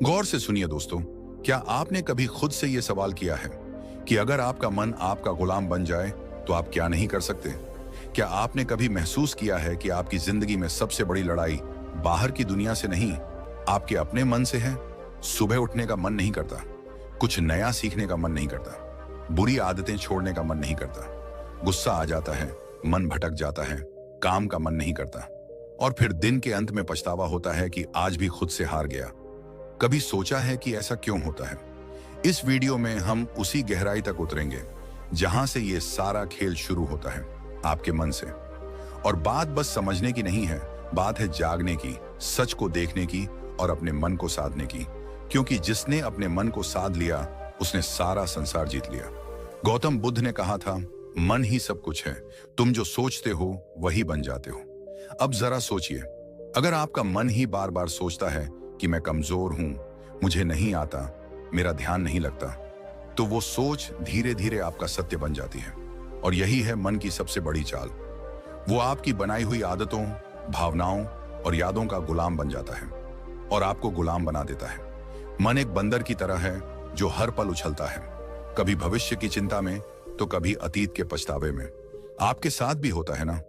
गौर से सुनिए दोस्तों, क्या आपने कभी खुद से यह सवाल किया है कि अगर आपका मन आपका गुलाम बन जाए तो आप क्या नहीं कर सकते? क्या आपने कभी महसूस किया है कि आपकी जिंदगी में सबसे बड़ी लड़ाई बाहर की दुनिया से नहीं, आपके अपने मन से है? सुबह उठने का मन नहीं करता, कुछ नया सीखने का मन नहीं करता, बुरी आदतें छोड़ने का मन नहीं करता, गुस्सा आ जाता है, मन भटक जाता है, काम का मन नहीं करता, और फिर दिन के अंत में पछतावा होता है कि आज भी खुद से हार गया। कभी सोचा है कि ऐसा क्यों होता है? इस वीडियो में हम उसी गहराई तक उतरेंगे जहां से ये सारा खेल शुरू होता है, आपके मन से। और बात बस समझने की नहीं है, बात है जागने की, सच को देखने की और अपने मन को साधने की। क्योंकि जिसने अपने मन को साध लिया उसने सारा संसार जीत लिया। गौतम बुद्ध ने कहा था, मन ही सब कुछ है, तुम जो सोचते हो वही बन जाते हो। अब जरा सोचिए, अगर आपका मन ही बार बार सोचता है कि मैं कमजोर हूं, मुझे नहीं आता, मेरा ध्यान नहीं लगता, तो वो सोच धीरे धीरे आपका सत्य बन जाती है। और यही है मन की सबसे बड़ी चाल। वो आपकी बनाई हुई आदतों, भावनाओं और यादों का गुलाम बन जाता है और आपको गुलाम बना देता है। मन एक बंदर की तरह है जो हर पल उछलता है, कभी भविष्य की चिंता में तो कभी अतीत के पछतावे में। आपके साथ भी होता है ना?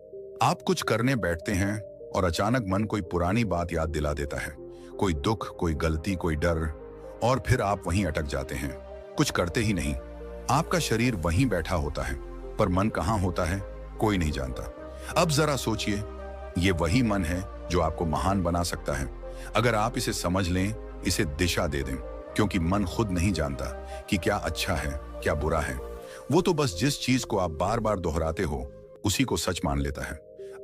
आप कुछ करने बैठते हैं और अचानक मन कोई पुरानी बात याद दिला देता है, कोई दुख, कोई गलती, कोई डर, और फिर आप वहीं अटक जाते हैं, कुछ करते ही नहीं। आपका शरीर वहीं बैठा होता है पर मन कहां होता है कोई नहीं जानता। अब जरा सोचिए, ये वही मन है जो आपको महान बना सकता है अगर आप इसे समझ लें, इसे दिशा दे दें। क्योंकि मन खुद नहीं जानता कि क्या अच्छा है, क्या बुरा है। वो तो बस जिस चीज को आप बार बार दोहराते हो उसी को सच मान लेता है।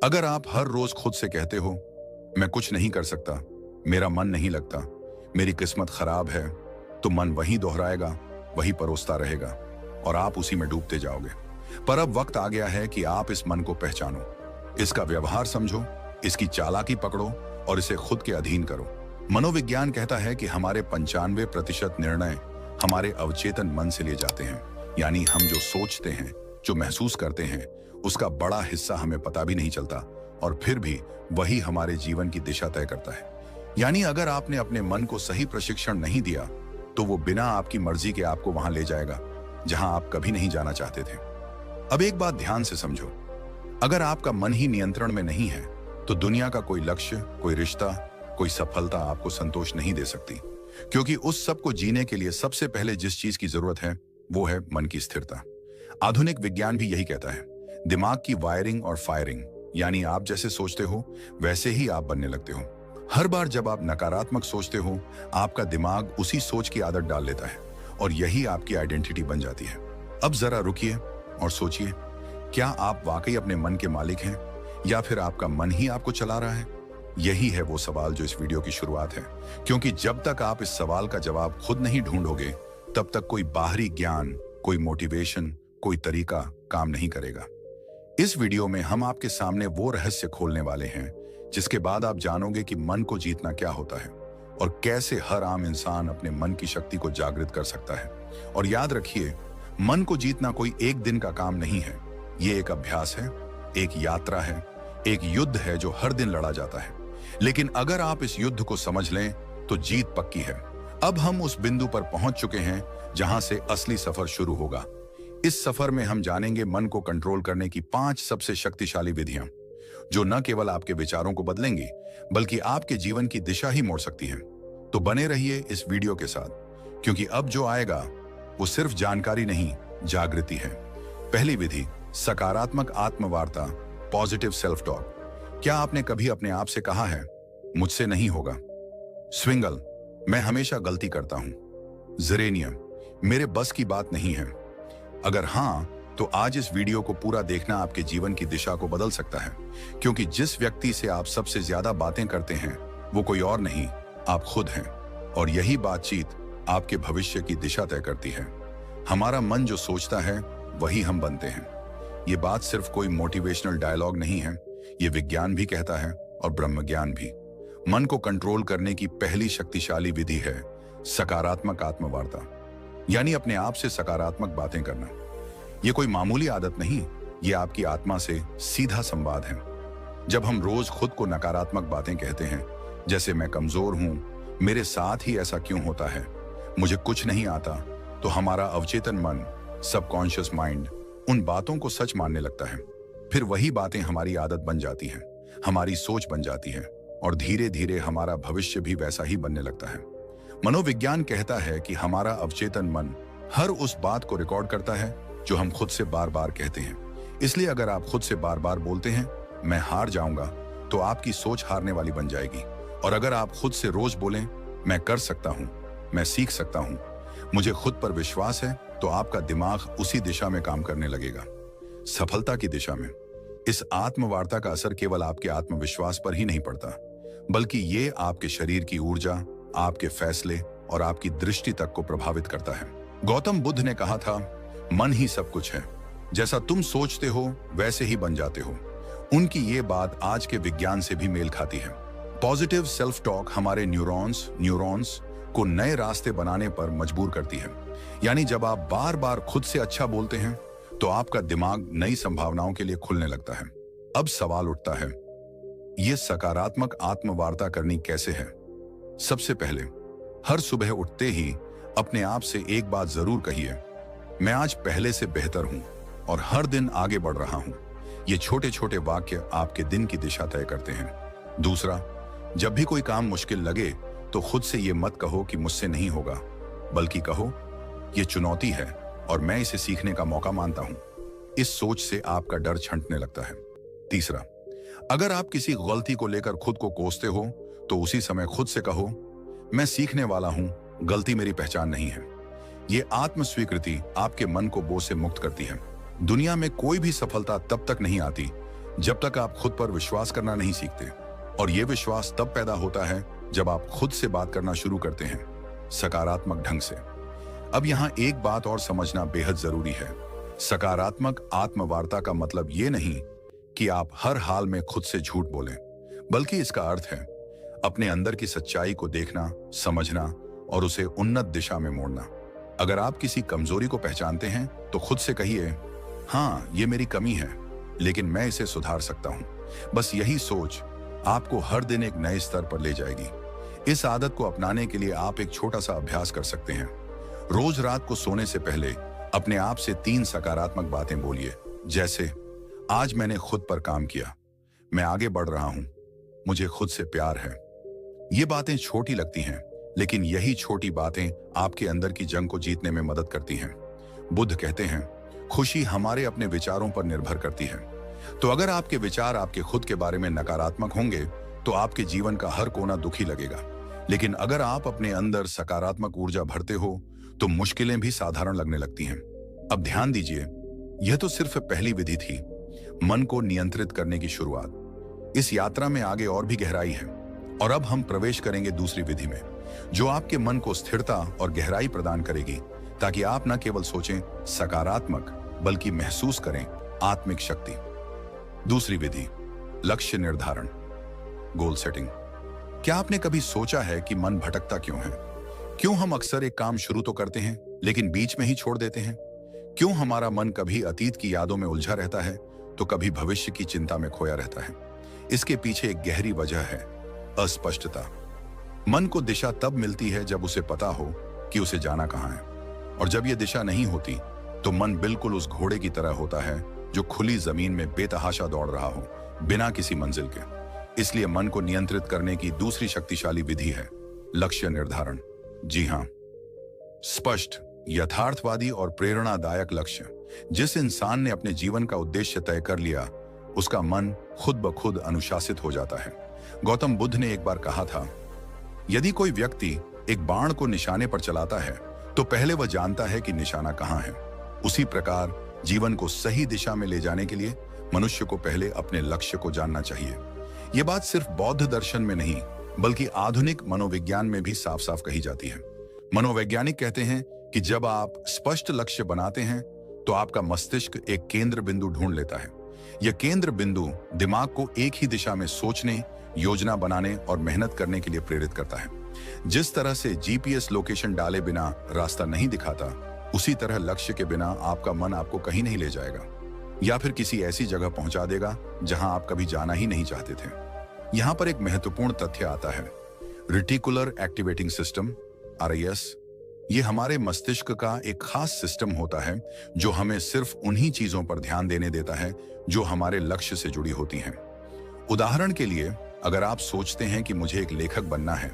अगर आप हर रोज खुद से कहते हो, मैं कुछ नहीं कर सकता, मेरा मन नहीं लगता, मेरी किस्मत खराब है, तो मन वही दोहराएगा, वही परोसता रहेगा और आप उसी में डूबते जाओगे। पर अब वक्त आ गया है कि आप इस मन को पहचानो, इसका व्यवहार समझो, इसकी चालाकी पकड़ो और इसे खुद के अधीन करो। मनोविज्ञान कहता है कि हमारे 95% निर्णय हमारे अवचेतन मन से लिए जाते हैं। यानी हम जो सोचते हैं, जो महसूस करते हैं, उसका बड़ा हिस्सा हमें पता भी नहीं चलता और फिर भी वही हमारे जीवन की दिशा तय करता है। यानी अगर आपने अपने मन को सही प्रशिक्षण नहीं दिया तो वो बिना आपकी मर्जी के आपको वहां ले जाएगा जहां आप कभी नहीं जाना चाहते थे। अब एक बात ध्यान से समझो, अगर आपका मन ही नियंत्रण में नहीं है तो दुनिया का कोई लक्ष्य, कोई रिश्ता, कोई सफलता आपको संतोष नहीं दे सकती। क्योंकि उस सब को जीने के लिए सबसे पहले जिस चीज की जरूरत है वो है मन की स्थिरता। आधुनिक विज्ञान भी यही कहता है, दिमाग की वायरिंग और फायरिंग, यानी आप जैसे सोचते हो वैसे ही आप बनने लगते हो। हर बार जब आप नकारात्मक सोचते हो, आपका दिमाग उसी सोच की आदत डाल लेता है और यही आपकी आइडेंटिटी बन जाती है। अब जरा रुकिए और सोचिए, क्या आप वाकई अपने मन के मालिक हैं या फिर आपका मन ही आपको चला रहा है? यही है वो सवाल जो इस वीडियो की शुरुआत है। क्योंकि जब तक आप इस सवाल का जवाब खुद नहीं ढूंढोगे तब तक कोई बाहरी ज्ञान, कोई मोटिवेशन, कोई तरीका काम नहीं करेगा। इस वीडियो में हम आपके सामने वो रहस्य खोलने वाले हैं जिसके बाद आप जानोगे कि मन को जीतना क्या होता है और कैसे हर आम इंसान अपने मन की शक्ति को जागृत कर सकता है। और याद रखिए, मन को जीतना कोई एक दिन का काम नहीं है, ये एक अभ्यास है, एक यात्रा है, एक युद्ध है जो हर दिन लड़ा जाता है। लेकिन अगर आप इस युद्ध को समझ लें तो जीत पक्की है। अब हम उस बिंदु पर पहुंच चुके हैं जहां से असली सफर शुरू होगा। इस सफर में हम जानेंगे मन को कंट्रोल करने की 5 सबसे शक्तिशाली विधियां जो न केवल आपके विचारों को बदलेंगी बल्कि आपके जीवन की दिशा ही मोड़ सकती हैं। तो बने रहिए इस वीडियो के साथ, क्योंकि अब जो आएगा वो सिर्फ जानकारी नहीं, जागृति है। पहली विधि, सकारात्मक आत्मवार्ता, पॉजिटिव सेल्फ टॉक। क्या आपने कभी अपने आप से कहा है, मुझसे नहीं होगा? स्विंगल, मैं हमेशा गलती करता हूं। जेरेनियम, मेरे बस की बात नहीं है। अगर हां, तो आज इस वीडियो को पूरा देखना आपके जीवन की दिशा को बदल सकता है। क्योंकि जिस व्यक्ति से आप सबसे ज्यादा बातें करते हैं वो कोई और नहीं, आप खुद हैं। और यही बातचीत आपके भविष्य की दिशा तय करती है। हमारा मन जो सोचता है वही हम बनते हैं। ये बात सिर्फ कोई मोटिवेशनल डायलॉग नहीं है, ये विज्ञान भी कहता है और ब्रह्मज्ञान भी। मन को कंट्रोल करने की पहली शक्तिशाली विधि है सकारात्मक आत्मवार्ता, यानी अपने आप से सकारात्मक बातें करना। ये कोई मामूली आदत नहीं, ये आपकी आत्मा से सीधा संवाद है। जब हम रोज खुद को नकारात्मक बातें कहते हैं, जैसे मैं कमजोर हूं, मेरे साथ ही ऐसा क्यों होता है, मुझे कुछ नहीं आता, तो हमारा अवचेतन मन, सबकॉन्शियस माइंड उन बातों को सच मानने लगता है। फिर वही बातें हमारी आदत बन जाती हैं, हमारी सोच बन जाती है और धीरे धीरे हमारा भविष्य भी वैसा ही बनने लगता है। मनोविज्ञान कहता है कि हमारा अवचेतन मन हर उस बात को रिकॉर्ड करता है जो हम खुद से बार बार कहते हैं। इसलिए अगर आप खुद से बार बार बोलते हैं मैं हार जाऊंगा, तो आपकी सोच हारने वाली बन जाएगी। और अगर आप खुद से रोज बोलें मैं कर सकता हूं, मैं सीख सकता हूं, मुझे खुद पर विश्वास है, तो आपका दिमाग उसी दिशा में काम करने लगेगा, सफलता की दिशा में। इस आत्मवार्ता का असर केवल आपके आत्मविश्वास पर ही नहीं पड़ता, बल्कि ये आपके शरीर की ऊर्जा, आपके फैसले और आपकी दृष्टि तक को प्रभावित करता है। गौतम बुद्ध ने कहा था, मन ही सब कुछ है, जैसा तुम सोचते हो वैसे ही बन जाते हो। उनकी ये बात आज के विज्ञान से भी मेल खाती है। पॉजिटिव सेल्फ टॉक हमारे न्यूरॉन्स को नए रास्ते बनाने पर मजबूर करती है। यानी जब आप बार बार खुद से अच्छा बोलते हैं, तो आपका दिमाग नई संभावनाओं के लिए खुलने लगता है। अब सवाल उठता है, यह सकारात्मक आत्मवार्ता करनी कैसे है? सबसे पहले, हर सुबह उठते ही अपने आप से एक बात जरूर कहिए, मैं आज पहले से बेहतर हूं और हर दिन आगे बढ़ रहा हूं। ये छोटे छोटे वाक्य आपके दिन की दिशा तय करते हैं। दूसरा, जब भी कोई काम मुश्किल लगे तो खुद से ये मत कहो कि मुझसे नहीं होगा, बल्कि कहो ये चुनौती है और मैं इसे सीखने का मौका मानता हूं। इस सोच से आपका डर छंटने लगता है। तीसरा, अगर आप किसी गलती को लेकर खुद को कोसते हो, तो उसी समय खुद से कहो मैं सीखने वाला हूं, गलती मेरी पहचान नहीं है। ये आत्म स्वीकृति आपके मन को बोझ से मुक्त करती है। दुनिया में कोई भी सफलता तब तक नहीं आती जब तक आप खुद पर विश्वास करना नहीं सीखते, और यह विश्वास तब पैदा होता है जब आप खुद से बात करना शुरू करते हैं, सकारात्मक ढंग से। अब यहां एक बात और समझना बेहद जरूरी है। सकारात्मक आत्मवार्ता का मतलब ये नहीं कि आप हर हाल में खुद से झूठ बोलें, बल्कि इसका अर्थ है अपने अंदर की सच्चाई को देखना, समझना और उसे उन्नत दिशा में मोड़ना। अगर आप किसी कमजोरी को पहचानते हैं, तो खुद से कहिए, हाँ ये मेरी कमी है, लेकिन मैं इसे सुधार सकता हूं। बस यही सोच आपको हर दिन एक नए स्तर पर ले जाएगी। इस आदत को अपनाने के लिए आप एक छोटा सा अभ्यास कर सकते हैं। रोज रात को सोने से पहले अपने आप से 3 सकारात्मक बातें बोलिए, जैसे आज मैंने खुद पर काम किया, मैं आगे बढ़ रहा हूं, मुझे खुद से प्यार है। ये बातें छोटी लगती हैं, लेकिन यही छोटी बातें आपके अंदर की जंग को जीतने में मदद करती हैं। बुद्ध कहते हैं, खुशी हमारे अपने विचारों पर निर्भर करती है। तो अगर आपके विचार आपके खुद के बारे में नकारात्मक होंगे, तो आपके जीवन का हर कोना दुखी लगेगा। लेकिन अगर आप अपने अंदर सकारात्मक ऊर्जा भरते हो, तो मुश्किलें भी साधारण लगने लगती हैं। अब ध्यान दीजिए, यह तो सिर्फ पहली विधि थी, मन को नियंत्रित करने की शुरुआत। इस यात्रा में आगे और भी गहराई है, और अब हम प्रवेश करेंगे दूसरी विधि में, जो आपके मन को स्थिरता और गहराई प्रदान करेगी, ताकि आप न केवल सोचें सकारात्मक, बल्कि महसूस करें आत्मिक शक्ति। दूसरी विधि, लक्ष्य निर्धारण, गोल सेटिंग। क्या आपने कभी सोचा है कि मन भटकता क्यों है? क्यों हम अक्सर एक काम शुरू तो करते हैं, लेकिन बीच में ही छोड़ देते हैं? क्यों हमारा मन कभी अतीत की यादों में उलझा रहता है, तो कभी भविष्य की चिंता में खोया रहता है? इसके पीछे एक गहरी वजह है, अस्पष्टता। मन को दिशा तब मिलती है जब उसे पता हो कि उसे जाना कहां है, और जब यह दिशा नहीं होती, तो मन बिल्कुल उस घोड़े की तरह होता है जो खुली जमीन में बेतहाशा दौड़ रहा हो, बिना किसी मंजिल के। इसलिए मन को नियंत्रित करने की दूसरी शक्तिशाली विधि है लक्ष्य निर्धारण। जी हां, स्पष्ट, यथार्थवादी और प्रेरणादायक लक्ष्य। जिस इंसान ने अपने जीवन का उद्देश्य तय कर लिया, उसका मन खुद ब खुद अनुशासित हो जाता है। गौतम बुद्ध ने एक बार कहा था, यदि कोई व्यक्ति एक बाण को निशाने पर चलाता है, तो पहले वह जानता है कि निशाना कहां है। उसी प्रकार जीवन को सही दिशा में ले जाने के लिए मनुष्य को पहले अपने लक्ष्य को जानना चाहिए। यह बात सिर्फ बौद्ध दर्शन में नहीं, बल्कि आधुनिक मनोविज्ञान में भी साफ साफ कही जाती है। मनोवैज्ञानिक कहते हैं कि जब आप स्पष्ट लक्ष्य बनाते हैं, तो आपका मस्तिष्क एक केंद्र बिंदु ढूंढ लेता है। यह केंद्र बिंदु दिमाग को एक ही दिशा में सोचने, योजना बनाने और मेहनत करने के लिए प्रेरित करता है। जिस तरह से जीपीएस लोकेशन डाले बिना रास्ता नहीं दिखाता, उसी तरह लक्ष्य के बिना आपका मन आपको कहीं नहीं ले जाएगा, या फिर किसी ऐसी जगह पहुंचा देगा जहां आप कभी जाना ही नहीं चाहते थे। यहां पर एक महत्वपूर्ण तथ्य आता है, रेटिकुलर एक्टिवेटिंग सिस्टम, आरआईएस, ये हमारे मस्तिष्क का एक खास सिस्टम होता है जो हमें सिर्फ उन्हीं चीजों पर ध्यान देने देता है जो हमारे लक्ष्य से जुड़ी होती हैं। उदाहरण के लिए, अगर आप सोचते हैं कि मुझे एक लेखक बनना है,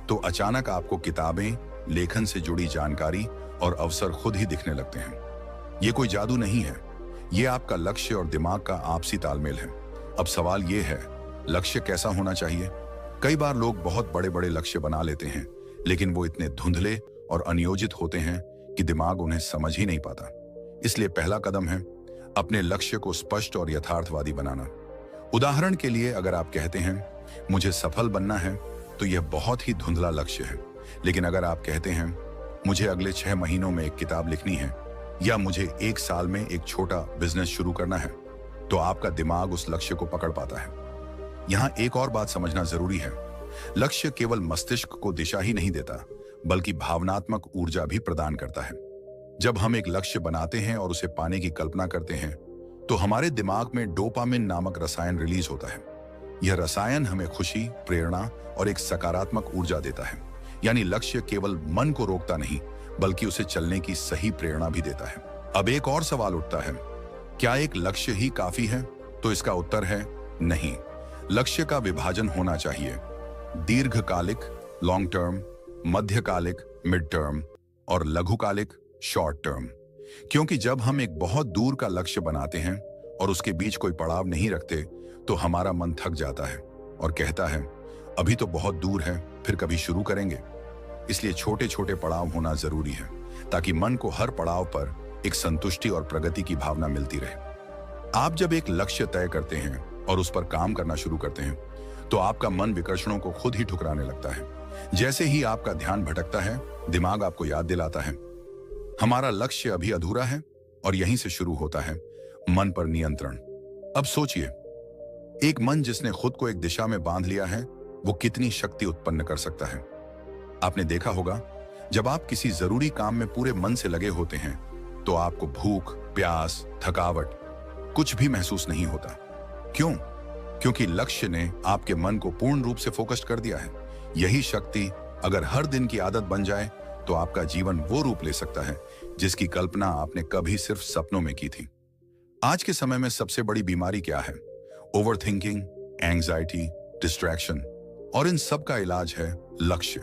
तो अचानक आपको किताबें, लेखन से जुड़ी जानकारी और अवसर खुद ही दिखने लगते हैं। ये कोई जादू नहीं है, ये आपका लक्ष्य और दिमाग का आपसी तालमेल है। अब सवाल ये है, लक्ष्य कैसा होना चाहिए? कई बार लोग बहुत बड़े बड़े लक्ष्य बना लेते हैं, लेकिन वो इतने धुंधले और अनियोजित होते हैं कि दिमाग उन्हें समझ ही नहीं पाता। इसलिए पहला कदम है अपने लक्ष्य को स्पष्ट और यथार्थवादी बनाना। उदाहरण के लिए, अगर आप कहते हैं मुझे सफल बनना है, तो यह बहुत ही धुंधला लक्ष्य है। लेकिन अगर आप कहते हैं मुझे अगले 6 महीनों में एक किताब लिखनी है, या मुझे 1 साल में एक छोटा बिजनेस शुरू करना है, तो आपका दिमाग उस लक्ष्य को पकड़ पाता है। यहाँ एक और बात समझना जरूरी है, लक्ष्य केवल मस्तिष्क को दिशा ही नहीं देता, बल्कि भावनात्मक ऊर्जा भी प्रदान करता है। जब हम एक लक्ष्य बनाते हैं और उसे पाने की कल्पना करते हैं, तो हमारे दिमाग में डोपामिन नामक रसायन रिलीज होता है। यह रसायन हमें खुशी, प्रेरणा और एक सकारात्मक ऊर्जा देता है। यानी लक्ष्य केवल मन को रोकता नहीं, बल्कि उसे चलने की सही प्रेरणा भी देता है। अब एक और सवाल उठता है, क्या एक लक्ष्य ही काफी है? तो इसका उत्तर है नहीं। लक्ष्य का विभाजन होना चाहिए, दीर्घकालिक, लॉन्ग टर्म, मध्यकालिक, मिड टर्म, और लघुकालिक, शॉर्ट टर्म। क्योंकि जब हम एक बहुत दूर का लक्ष्य बनाते हैं और उसके बीच कोई पड़ाव नहीं रखते, तो हमारा मन थक जाता है और कहता है अभी तो बहुत दूर है, फिर कभी शुरू करेंगे। इसलिए छोटे छोटे पड़ाव होना जरूरी है, ताकि मन को हर पड़ाव पर एक संतुष्टि और प्रगति की भावना मिलती रहे। आप जब एक लक्ष्य तय करते हैं और उस पर काम करना शुरू करते हैं, तो आपका मन विकर्षणों को खुद ही ठुकराने लगता है। जैसे ही आपका ध्यान भटकता है, दिमाग आपको याद दिलाता है हमारा लक्ष्य अभी अधूरा है, और यहीं से शुरू होता है मन पर नियंत्रण। अब सोचिए, एक मन जिसने खुद को एक दिशा में बांध लिया है, वो कितनी शक्ति उत्पन्न कर सकता है। आपने देखा होगा, जब आप किसी जरूरी काम में पूरे मन से लगे होते हैं, तो आपको भूख, प्यास, थकावट कुछ भी महसूस नहीं होता। क्यों? क्योंकि लक्ष्य ने आपके मन को पूर्ण रूप से फोकस्ड कर दिया है। यही शक्ति अगर हर दिन की आदत बन जाए, तो आपका जीवन वो रूप ले सकता है जिसकी कल्पना आपने कभी सिर्फ सपनों में की थी। आज के समय में सबसे बड़ी बीमारी क्या है? ओवरथिंकिंग, एंजाइटी, डिस्ट्रैक्शन, और इन सब का इलाज है लक्ष्य।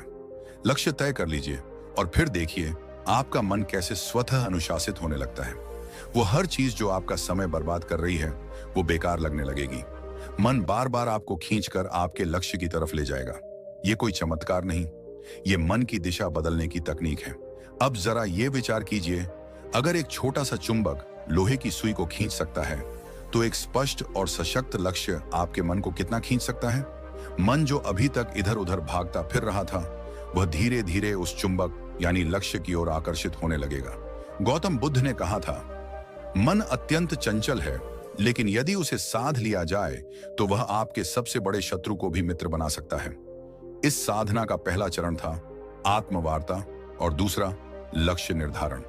लक्ष्य तय कर लीजिए और फिर देखिए आपका मन कैसे स्वतः अनुशासित होने लगता है। वो हर चीज जो आपका समय बर्बाद कर रही है, वो बेकार लगने लगेगी। मन बार बार आपको खींचकर आपके लक्ष्य की तरफ ले जाएगा। ये कोई चमत्कार नहीं, ये मन की दिशा बदलने की तकनीक है। अब जरा ये विचार कीजिए, अगर एक छोटा सा चुंबक लोहे की सुई को खींच सकता है, तो एक स्पष्ट और सशक्त लक्ष्य आपके मन को कितना खींच सकता है? मन जो अभी तक इधर उधर भागता फिर रहा था, वह धीरे धीरे उस चुंबक यानी लक्ष्य की ओर आकर्षित होने लगेगा। गौतम बुद्ध ने कहा था, मन अत्यंत चंचल है, लेकिन यदि उसे साध लिया जाए, तो वह आपके सबसे बड़े शत्रु को भी मित्र बना सकता है। इस साधना का पहला चरण था आत्मवार्ता और दूसरा लक्ष्य निर्धारण।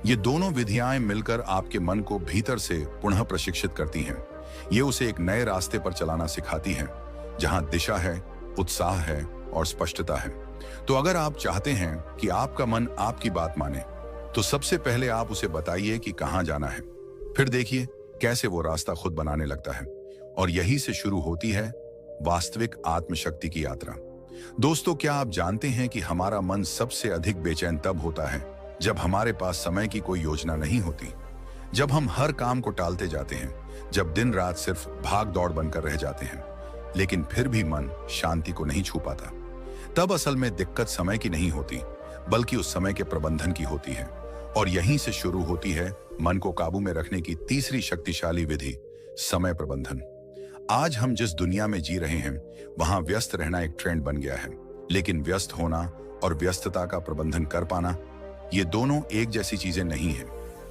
ये दोनों विधियां मिलकर आपके मन को भीतर से पुनः प्रशिक्षित करती हैं। ये उसे एक नए रास्ते पर चलाना सिखाती हैं, जहां दिशा है, उत्साह है और स्पष्टता है। तो अगर आप चाहते हैं कि आपका मन आपकी बात माने, तो सबसे पहले आप उसे बताइए कि कहां जाना है। फिर देखिए कैसे वो रास्ता खुद बनाने लगता है। और यही से शुरू होती है वास्तविक आत्मशक्ति की यात्रा। दोस्तों, क्या आप जानते हैं कि हमारा मन सबसे अधिक बेचैन तब होता है जब हमारे पास समय की कोई योजना नहीं होती, जब हम हर काम को टालते जाते हैं, जब दिन रात सिर्फ भाग दौड़ बनकर रह जाते हैं, लेकिन फिर भी मन शांति को नहीं छू पाता। तब असल में दिक्कत समय की नहीं होती, बल्कि उस समय के प्रबंधन की होती है। और यहीं से शुरू होती है मन को काबू में रखने की तीसरी शक्तिशाली विधि, समय प्रबंधन। आज हम जिस दुनिया में जी रहे हैं, वहां व्यस्त रहना एक ट्रेंड बन गया है। लेकिन व्यस्त होना और व्यस्तता का प्रबंधन कर पाना, ये दोनों एक जैसी चीजें नहीं है।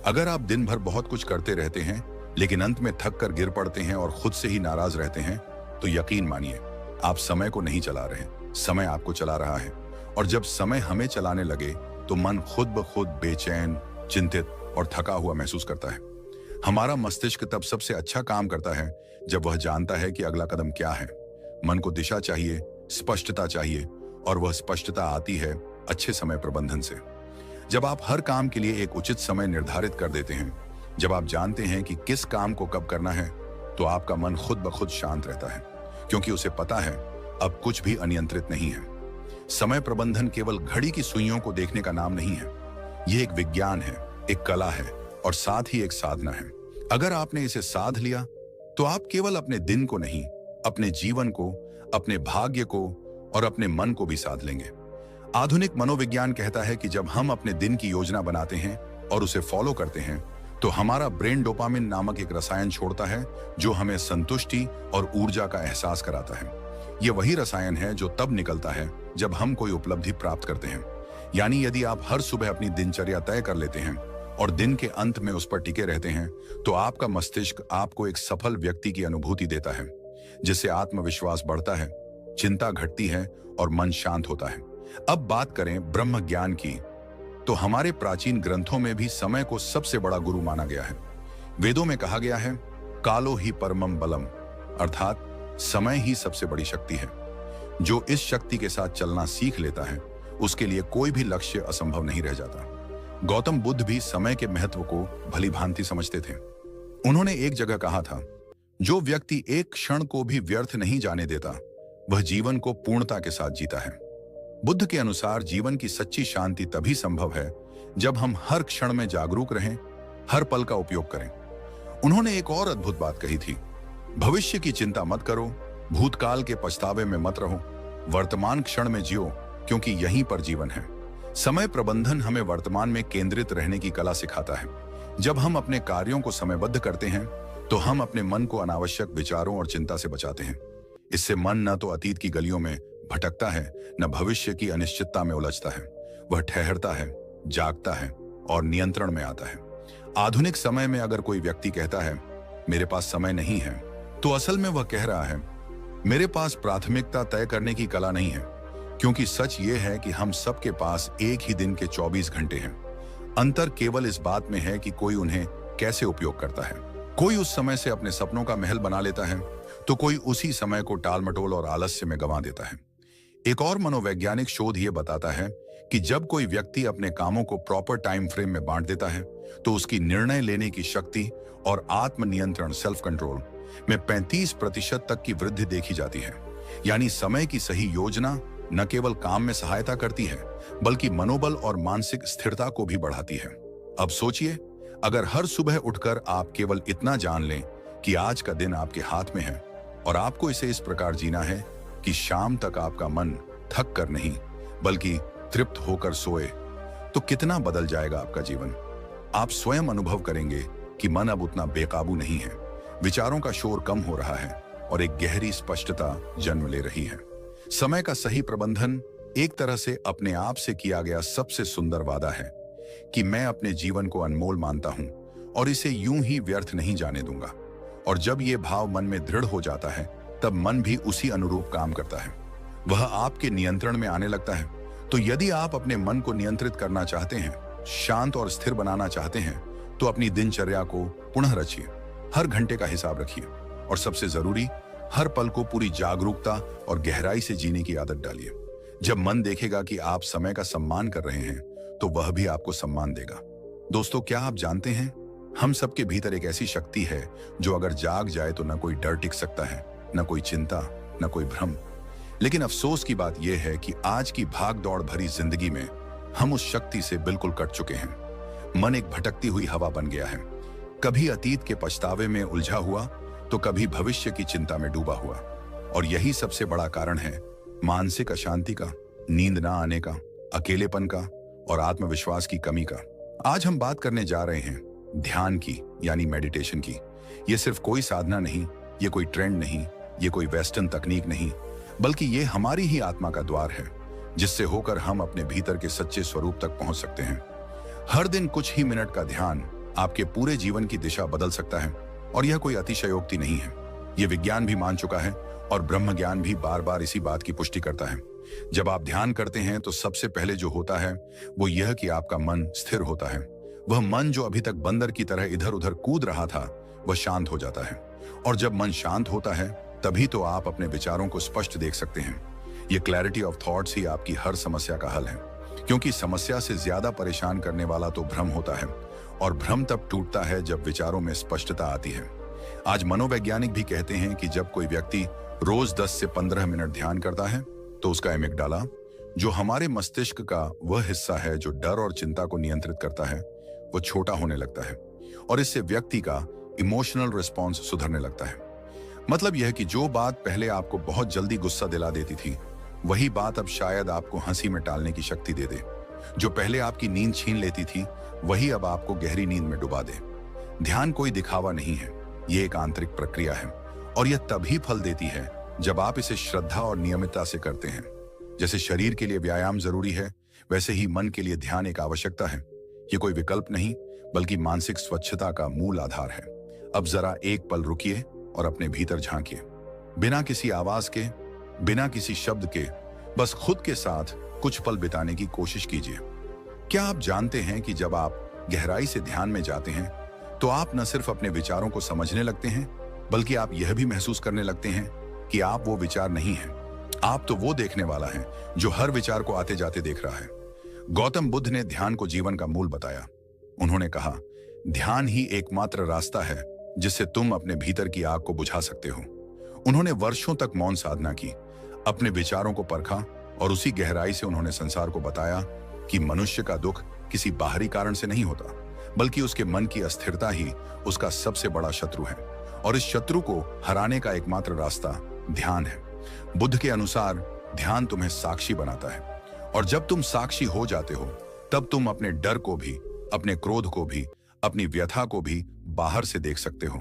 अगर आप दिन भर बहुत कुछ करते रहते हैं, लेकिन अंत में थक कर गिर पड़ते हैं और खुद से ही नाराज रहते हैं, तो यकीन मानिए आप समय को नहीं चला रहे, समय आपको चला रहा है। और जब समय हमें चलाने लगे, तो मन खुद ब खुद बेचैन, चिंतित और थका हुआ महसूस करता है। हमारा मस्तिष्क तब सबसे अच्छा काम करता है जब वह जानता है कि अगला कदम क्या है। मन को दिशा चाहिए, स्पष्टता चाहिए, और वह स्पष्टता आती है अच्छे समय प्रबंधन से। जब आप हर काम के लिए एक उचित समय निर्धारित कर देते हैं, जब आप जानते हैं कि किस काम को कब करना है, तो आपका मन खुद ब खुद शांत रहता है, क्योंकि उसे पता है अब कुछ भी अनियंत्रित नहीं है। समय प्रबंधन केवल घड़ी की सुइयों को देखने का नाम नहीं है। यह एक विज्ञान है, एक कला है और साथ ही एक साधना है। अगर आपने इसे साध लिया तो आप केवल अपने दिन को नहीं, अपने जीवन को, अपने भाग्य को और अपने मन को भी साध लेंगे। आधुनिक मनोविज्ञान कहता है कि जब हम अपने दिन की योजना बनाते हैं और उसे फॉलो करते हैं, तो हमारा ब्रेन डोपामिन नामक एक रसायन छोड़ता है जो हमें संतुष्टि और ऊर्जा का एहसास कराता है। यह वही रसायन है जो तब निकलता है जब हम कोई उपलब्धि प्राप्त करते हैं। यानी यदि आप हर सुबह अपनी दिनचर्या तय कर लेते हैं और दिन के अंत में उस पर टिके रहते हैं, तो आपका मस्तिष्क आपको एक सफल व्यक्ति की अनुभूति देता है, जिससे आत्मविश्वास बढ़ता है, चिंता घटती है और मन शांत होता है। अब बात करें ब्रह्म ज्ञान की, तो हमारे प्राचीन ग्रंथों में भी समय को सबसे बड़ा गुरु माना गया है। वेदों में कहा गया है, कालो ही परमम बलम, अर्थात समय ही सबसे बड़ी शक्ति है। जो इस शक्ति के साथ चलना सीख लेता है, उसके लिए कोई भी लक्ष्य असंभव नहीं रह जाता। गौतम बुद्ध भी समय के महत्व को भली भांति समझते थे। उन्होंने एक जगह कहा था, जो व्यक्ति एक क्षण को भी व्यर्थ नहीं जाने देता, वह जीवन को पूर्णता के साथ जीता है। बुद्ध के अनुसार जीवन की सच्ची शांति तभी संभव है जब हम हर क्षण में जागरूक रहें, हर पल का उपयोग करें। उन्होंने एक और अद्भुत बात कही थी, भविष्य की चिंता मत करो, भूतकाल के पछतावे में मत रहो, वर्तमान क्षण में जियो, क्योंकि यहीं पर जीवन है। समय प्रबंधन हमें वर्तमान में केंद्रित रहने की कला सिखाता है। जब हम अपने कार्यों को समयबद्ध करते हैं, तो हम अपने मन को अनावश्यक विचारों और चिंता से बचाते हैं। इससे मन न तो अतीत की गलियों में भटकता है, न भविष्य की अनिश्चितता में उलझता है। वह ठहरता है, जागता है और नियंत्रण में आता है। आधुनिक समय में अगर कोई व्यक्ति कहता है, मेरे पास समय नहीं है, तो असल में वह कह रहा है, मेरे पास प्राथमिकता तय करने की कला नहीं है। क्योंकि सच ये है कि हम सबके पास एक ही दिन के 24 घंटे हैं। अंतर केवल इस बात में है कि कोई उन्हें कैसे उपयोग करता है। कोई उस समय से अपने सपनों का महल बना लेता है, तो कोई उसी समय को टालमटोल और आलस्य में गंवा देता है। एक और मनोवैज्ञानिक शोध ये बताता है कि जब कोई व्यक्ति अपने कामों को प्रॉपर टाइम फ्रेम में बांट देता है, तो उसकी निर्णय लेने की शक्ति और आत्मनियंत्रण सेल्फ कंट्रोल में 35% तक की वृद्धि देखी जाती है। यानी समय की सही योजना न केवल काम में सहायता करती है, बल्कि मनोबल और मानसिक स्थिरता को भी बढ़ाती है। अब सोचिए, अगर हर सुबह उठकर आप केवल इतना जान लें कि आज का दिन आपके हाथ में है और आपको इसे इस प्रकार जीना है कि शाम तक आपका मन थक कर नहीं, बल्कि तृप्त होकर सोए, तो कितना बदल जाएगा आपका जीवन। आप स्वयं अनुभव करेंगे कि मन अब उतना बेकाबू नहीं है, विचारों का शोर कम हो रहा है और एक गहरी स्पष्टता जन्म ले रही है। समय का सही प्रबंधन एक तरह से अपने आप से किया गया सबसे सुंदर वादा है कि मैं अपने जीवन को अनमोल मानता हूं और इसे यूं ही व्यर्थ नहीं जाने दूंगा। और जब यह भाव मन में दृढ़ हो जाता है, तब मन भी उसी अनुरूप काम करता है, वह आपके नियंत्रण में आने लगता है। तो यदि आप अपने मन को नियंत्रित करना चाहते हैं, शांत और स्थिर बनाना चाहते हैं, तो अपनी दिनचर्या को पुनः रचिए, हर घंटे का हिसाब रखिए और सबसे जरूरी, हर पल को पूरी जागरूकता और गहराई से जीने की आदत डालिए। जब मन देखेगा कि आप समय का सम्मान कर रहे हैं, तो वह भी आपको सम्मान देगा। दोस्तों, क्या आप जानते हैं, हम सबके भीतर एक ऐसी शक्ति है जो अगर जाग जाए तो न कोई डर टिक सकता है, न कोई चिंता, न कोई भ्रम। लेकिन अफसोस की बात यह है कि आज की भाग दौड़ भरी जिंदगी में हम उस शक्ति से बिल्कुल कट चुके हैं। मन एक भटकती हुई हवा बन गया है, कभी अतीत के पछतावे में उलझा हुआ, तो कभी भविष्य की चिंता में डूबा हुआ। और यही सबसे बड़ा कारण है मानसिक अशांति का, नींद ना आने का, अकेलेपन का और आत्मविश्वास की कमी का। आज हम बात करने जा रहे हैं ध्यान की, यानी मेडिटेशन की। ये सिर्फ कोई साधना नहीं, ये कोई ट्रेंड नहीं, ये कोई वेस्टर्न तकनीक नहीं, बल्कि ये हमारी ही आत्मा का द्वार है, जिससे होकर हम अपने भीतर के सच्चे स्वरूप तक पहुंच सकते हैं। हर दिन कुछ ही मिनट का ध्यान आपके पूरे जीवन की दिशा बदल सकता है। और यह कोई अतिशयोक्ति नहीं है, यह विज्ञान भी मान चुका है और ब्रह्म ज्ञान भी बार बार इसी बात की पुष्टि करता है। जब आप ध्यान करते हैं, तो सबसे पहले जो होता है वो यह कि आपका मन स्थिर होता है। वह मन जो अभी तक बंदर की तरह इधर उधर कूद रहा था, वह शांत हो जाता है। और जब मन शांत होता है, तभी तो आप अपने विचारों को स्पष्ट देख सकते हैं। ये क्लैरिटी ऑफ थॉट्स ही आपकी हर समस्या का हल है, क्योंकि समस्या से ज्यादा परेशान करने वाला तो भ्रम होता है, और भ्रम तब टूटता है जब विचारों में स्पष्टता आती है। आज मनोवैज्ञानिक भी कहते हैं कि जब कोई व्यक्ति रोज 10 से 15 मिनट ध्यान करता है तो उसका एमिगडाला, जो हमारे मस्तिष्क का वह हिस्सा है जो डर और चिंता को नियंत्रित करता है, वो छोटा होने लगता है, और इससे व्यक्ति का इमोशनल रिस्पॉन्स सुधरने लगता है। मतलब यह कि जो बात पहले आपको बहुत जल्दी गुस्सा दिला देती थी, वही बात अब शायद आपको हंसी में टालने की शक्ति दे दे। जो पहले आपकी नींद छीन लेती थी, वही अब आपको गहरी नींद में डुबा दे। ध्यान कोई दिखावा नहीं है, ये एक आंतरिक प्रक्रिया है, और यह तभी फल देती है जब आप इसे श्रद्धा और नियमितता से करते हैं। जैसे शरीर के लिए व्यायाम जरूरी है, वैसे ही मन के लिए ध्यान एक आवश्यकता है। ये कोई विकल्प नहीं, बल्कि मानसिक स्वच्छता का मूल आधार है। अब जरा एक पल रुकिए और अपने भीतर झांकिए, बिना किसी आवाज के, बिना किसी शब्द के, बस खुद के साथ कुछ पल बिताने की कोशिश कीजिए। क्या आप जानते हैं कि जब आप गहराई से ध्यान में जाते हैं तो आप न सिर्फ अपने विचारों को समझने लगते हैं, बल्कि आप यह भी महसूस करने लगते हैं कि आप वो विचार नहीं हैं। आप तो वो देखने वाला है जो हर विचार को आते जाते देख रहा है। गौतम बुद्ध ने ध्यान को जीवन का मूल बताया। उन्होंने कहा, ध्यान ही एकमात्र रास्ता है जिससे तुम अपने भीतर की आग को बुझा सकते हो। उन्होंने वर्षों तक मौन साधना की, अपने विचारों को परखा, और उसी गहराई से उन्होंने संसार को बताया कि मनुष्य का दुख किसी बाहरी कारण से नहीं होता, बल्कि उसके मन की अस्थिरता ही उसका सबसे बड़ा शत्रु है, और इस शत्रु को हराने का एकमात्र रास्ता ध्यान है। बुद्ध के अनुसार ध्यान तुम्हें साक्षी बनाता है, और जब तुम साक्षी हो जाते हो, तब तुम अपने डर को भी, अपने क्रोध को भी, अपनी व्यथा को भी बाहर से देख सकते हो।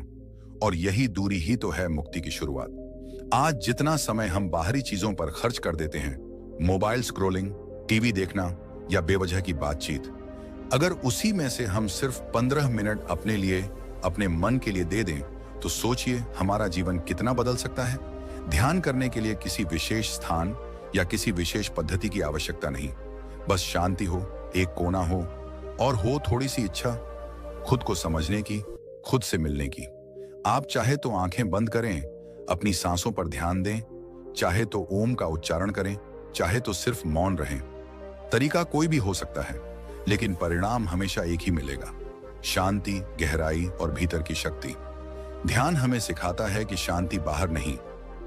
और यही दूरी ही तो है मुक्ति की शुरुआत। आज जितना समय हम बाहरी चीजों पर खर्च कर देते हैं, मोबाइल स्क्रोलिंग, टीवी देखना या बेवजह की बातचीत, अगर उसी में से हम सिर्फ 15 मिनट अपने लिए, अपने मन के लिए दे दें, तो सोचिए हमारा जीवन कितना बदल सकता है। ध्यान करने के लिए किसी विशेष स्थान या किसी विशेष पद्धति की आवश्यकता नहीं, बस शांति हो, एक कोना हो, और हो थोड़ी सी इच्छा खुद को समझने की, खुद से मिलने की। आप चाहे तो आंखें बंद करें, अपनी सांसों पर ध्यान दें, चाहे तो ओम का उच्चारण करें, चाहे तो सिर्फ मौन रहें। तरीका कोई भी हो सकता है, लेकिन परिणाम हमेशा एक ही मिलेगा, शांति, गहराई और भीतर की शक्ति। ध्यान हमें सिखाता है कि शांति बाहर नहीं,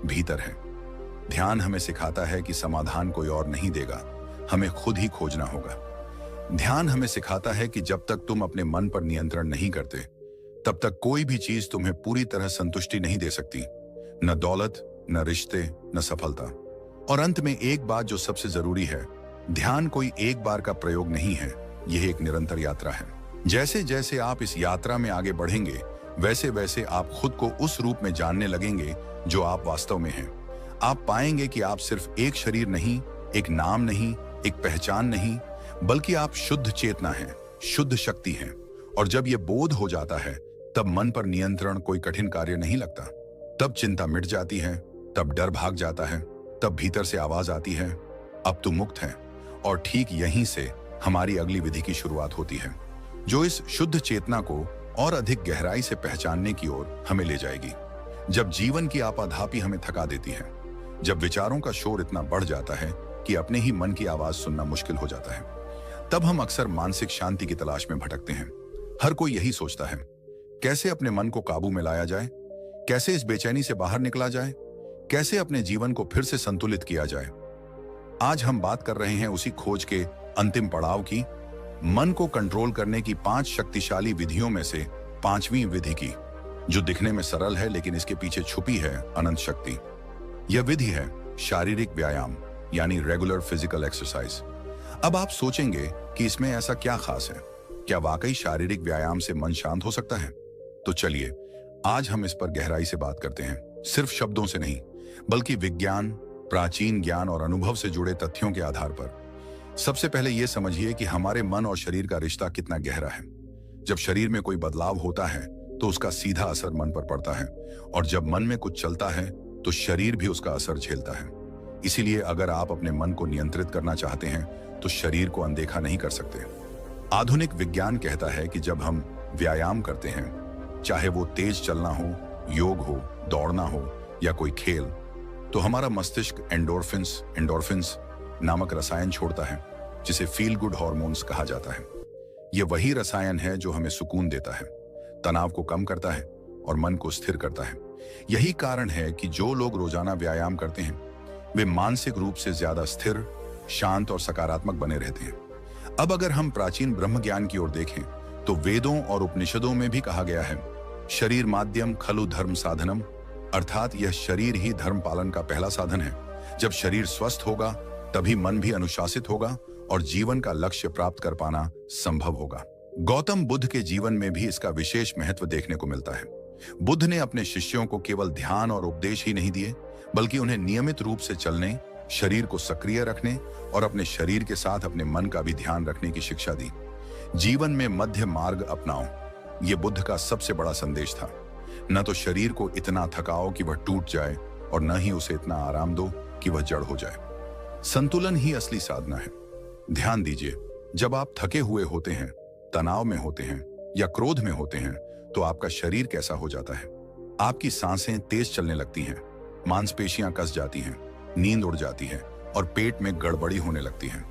भीतर है। ध्यान हमें सिखाता है कि समाधान कोई और नहीं देगा, हमें खुद ही खोजना होगा। ध्यान हमें सिखाता है कि जब तक तुम अपने मन पर नियंत्रण नहीं करते, तब तक कोई भी चीज तुम्हें पूरी तरह संतुष्टि नहीं दे सकती, न दौलत, न रिश्ते, न सफलता। और अंत में एक बात जो सबसे जरूरी है, ध्यान कोई एक बार का प्रयोग नहीं है, यह एक निरंतर यात्रा है। जैसे जैसे आप इस यात्रा में आगे बढ़ेंगे, वैसे वैसे आप खुद को उस रूप में जानने लगेंगे जो आप वास्तव में हैं। आप पाएंगे कि आप सिर्फ एक शरीर नहीं, एक नाम नहीं, एक पहचान नहीं, बल्कि आप शुद्ध चेतना हैं, शुद्ध शक्ति हैं। और जब यह बोध हो जाता है, तब मन पर नियंत्रण कोई कठिन कार्य नहीं लगता। तब चिंता मिट जाती है, तब डर भाग जाता है, तब भीतर से आवाज आती है, अब तू मुक्त है। और ठीक यहीं से हमारी अगली विधि की शुरुआत होती है, जो इस शुद्ध चेतना को और अधिक गहराई से पहचानने की ओर हमें ले जाएगी। जब जीवन की आपाधापी हमें थका देती है, जब विचारों का शोर इतना बढ़ जाता है कि अपने ही मन की आवाज सुनना मुश्किल हो जाता है, तब हम अक्सर मानसिक शांति की तलाश में भटकते हैं। हर कोई यही सोचता है, कैसे अपने मन को काबू में लाया जाए, कैसे इस बेचैनी से बाहर निकला जाए, कैसे अपने जीवन को फिर से संतुलित किया जाए। आज हम बात कर रहे हैं उसी खोज के अंतिम पड़ाव की, मन को कंट्रोल करने की 5 शक्तिशाली विधियों में से 5वीं विधि की, जो दिखने में सरल है लेकिन इसके पीछे छुपी है अनंत शक्ति। यह विधि है शारीरिक व्यायाम, यानी रेगुलर फिजिकल एक्सरसाइज। अब आप सोचेंगे कि इसमें ऐसा क्या खास है, क्या वाकई शारीरिक व्यायाम से मन शांत हो सकता है? तो चलिए आज हम इस पर गहराई से बात करते हैं, सिर्फ शब्दों से नहीं, बल्कि विज्ञान, प्राचीन ज्ञान और अनुभव से जुड़े तथ्यों के आधार पर। सबसे पहले यह समझिए कि हमारे मन और शरीर का रिश्ता कितना गहरा है। जब शरीर में कोई बदलाव होता है तो उसका सीधा असर मन पर पड़ता है, और जब मन में कुछ चलता है तो शरीर भी उसका असर झेलता है। इसीलिए अगर आप अपने मन को नियंत्रित करना चाहते हैं तो शरीर को अनदेखा नहीं कर सकते। आधुनिक विज्ञान कहता है कि जब हम व्यायाम करते हैं, चाहे वो तेज चलना हो, योग हो, दौड़ना हो या कोई खेल, तो हमारा मस्तिष्क एंडोर्फिन्स एंडोर्फिन्स नामक रसायन छोड़ता है, जिसे फील गुड हॉर्मोन्स कहा जाता है। यह वही रसायन है जो हमें सुकून देता है, तनाव को कम करता है और मन को स्थिर करता है। यही कारण है कि जो लोग रोजाना व्यायाम करते हैं वे मानसिक रूप से ज्यादा स्थिर, शांत और सकारात्मक बने रहते हैं। अब अगर हम प्राचीन ब्रह्म ज्ञान की ओर देखें तो वेदों और उपनिषदों में भी कहा गया है, शरीर माध्यम खलु धर्म साधनम, अर्थात यह शरीर ही धर्म पालन का पहला साधन है। जब शरीर स्वस्थ होगा तभी मन भी अनुशासित होगा और जीवन का लक्ष्य प्राप्त कर पाना संभव होगा। गौतम बुद्ध के जीवन में भी इसका विशेष महत्व देखने को मिलता है। बुद्ध ने अपने शिष्यों को केवल ध्यान और उपदेश ही नहीं दिए, बल्कि उन्हें नियमित रूप से चलने, शरीर को सक्रिय रखने और अपने शरीर के साथ अपने मन का भी ध्यान रखने की शिक्षा दी। जीवन में मध्य मार्ग अपनाओ, ये बुद्ध का सबसे बड़ा संदेश था। न तो शरीर को इतना थकाओ कि वह टूट जाए और न ही उसे इतना आराम दो कि वह जड़ हो जाए। संतुलन ही असली साधना है। ध्यान दीजिए, जब आप थके हुए होते हैं, तनाव में होते हैं या क्रोध में होते हैं तो आपका शरीर कैसा हो जाता है? आपकी सांसें तेज चलने लगती हैं, मांसपेशियां कस जाती हैं, नींद उड़ जाती है और पेट में गड़बड़ी होने लगती है।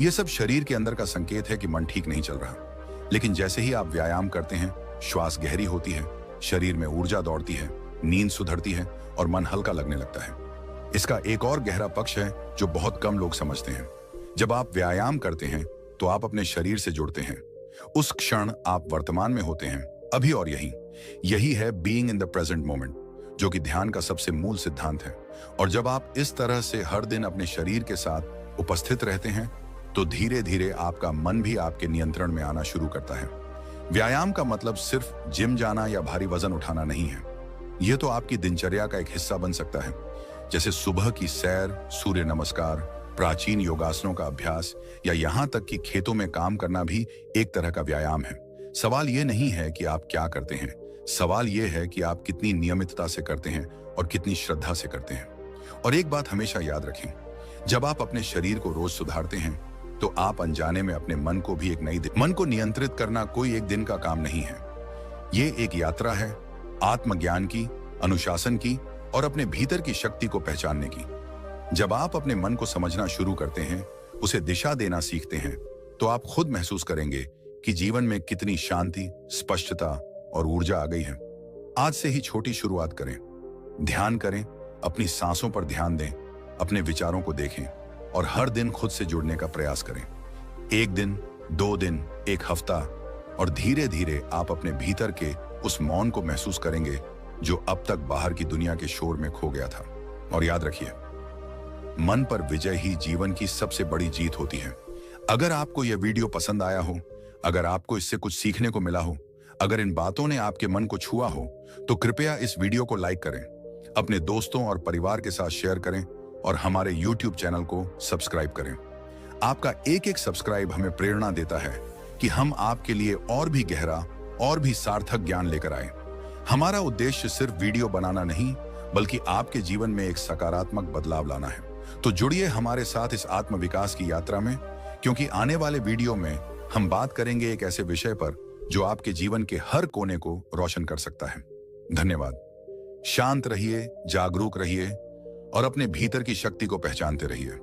यह सब शरीर के अंदर का संकेत है कि मन ठीक नहीं चल रहा। लेकिन जैसे ही आप व्यायाम करते हैं, श्वास गहरी होती है, शरीर में ऊर्जा दौड़ती है, नींद सुधरती है और मन हल्का लगने लगता है। इसका एक और गहरा पक्ष है जो बहुत कम लोग समझते हैं। जब आप व्यायाम करते हैं तो आप अपने शरीर से जुड़ते हैं। उस क्षण आप वर्तमान में होते हैं, अभी और यही है being in the present moment, जो कि ध्यान का सबसे मूल सिद्धांत है। और जब आप इस तरह से हर दिन अपने शरीर के साथ उपस्थित रहते हैं तो धीरे धीरे आपका मन भी आपके नियंत्रण में आना शुरू करता है। व्यायाम का मतलब सिर्फ जिम जाना या भारी वजन उठाना नहीं है। यह तो आपकी दिनचर्या का एक हिस्सा बन सकता है, जैसे सुबह की सैर, सूर्य नमस्कार, प्राचीन योगासनों का अभ्यास या यहाँ तक कि खेतों में काम करना भी एक तरह का व्यायाम है। सवाल यह नहीं है कि आप क्या करते हैं, सवाल यह है कि आप कितनी नियमितता से करते हैं और कितनी श्रद्धा से करते हैं। और एक बात हमेशा याद रखें, जब आप अपने शरीर को रोज सुधारते हैं तो आप अनजाने में अपने मन को भी मन को नियंत्रित करना कोई एक दिन का काम नहीं है। ये एक यात्रा है, आत्मज्ञान की, अनुशासन की और अपने भीतर की शक्ति को पहचानने की। जब आप अपने मन को समझना शुरू करते हैं, उसे दिशा देना सीखते हैं, तो आप खुद महसूस करेंगे कि जीवन में कितनी शांति, स्पष्टता और ऊर्जा आ गई है। आज से ही छोटी शुरुआत करें, ध्यान करें, अपनी सांसों पर ध्यान दें, अपने विचारों को देखें और हर दिन खुद से जुड़ने का प्रयास करें। एक दिन, 2 दिन, 1 हफ्ता और धीरे धीरे आप अपने भीतर के उस मौन को महसूस करेंगे जो अब तक बाहर की दुनिया के शोर में खो गया था। और याद रखिए, मन पर विजय ही जीवन की सबसे बड़ी जीत होती है। अगर आपको यह वीडियो पसंद आया हो, अगर आपको इससे कुछ सीखने को मिला हो, अगर इन बातों ने आपके मन को छुआ हो, तो कृपया इस वीडियो को लाइक करें, अपने दोस्तों और परिवार के साथ शेयर करें और हमारे YouTube चैनल को सब्सक्राइब करें। आपका एक एक सब्सक्राइब हमें प्रेरणा देता है कि हम आपके लिए और भी गहरा और भी सार्थक ज्ञान लेकर आए। हमारा उद्देश्य सिर्फ वीडियो बनाना नहीं, बल्कि आपके जीवन में एक सकारात्मक बदलाव लाना है। तो जुड़िए हमारे साथ इस आत्म विकास की यात्रा में, क्योंकि आने वाले वीडियो में हम बात करेंगे एक ऐसे विषय पर जो आपके जीवन के हर कोने को रोशन कर सकता है। धन्यवाद। शांत रहिए, जागरूक रहिए और अपने भीतर की शक्ति को पहचानते रहिए।